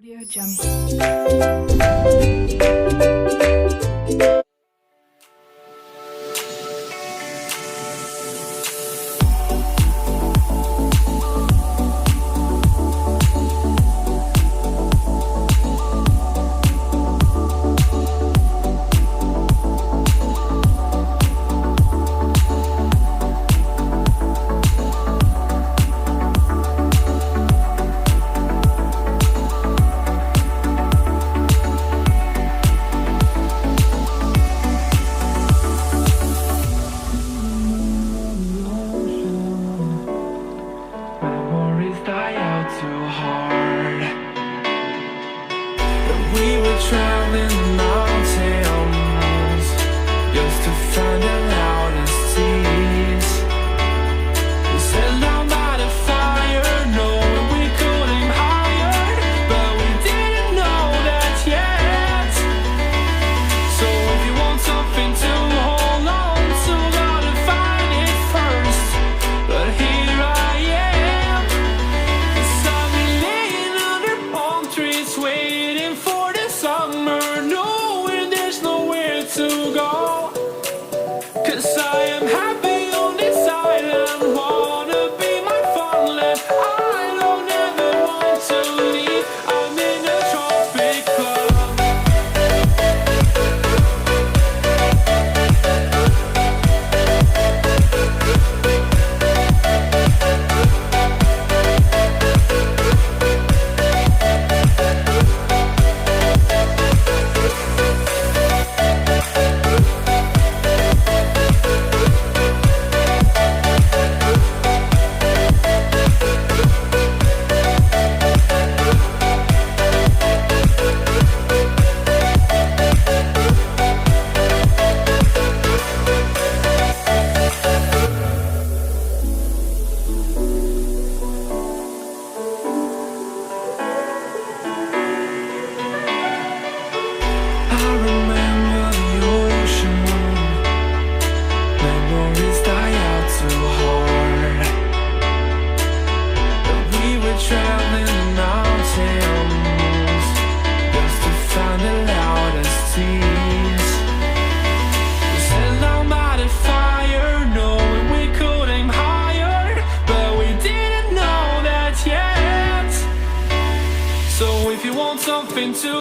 Audio Jungle. Memories die out too hard. But we were traveling the mountains just to find the loudest tears. We set down by the fire, knowing we could aim higher, but we didn't know that yet. So if you want something to hold on to, gotta find it first. But here I am, 'cause I've been laying under palm trees, waiting for the summer, knowing there's nowhere to go. 'Cause I am happy on this island, wanna be my farmland. I don't ever want to leave, I'm in a tropic club. I remember the ocean, memories die out too hard. But we were traveling the mountains just to find the loudest tears. We sat down by the fire, knowing we could aim higher, but we didn't know that yet. So if you want something to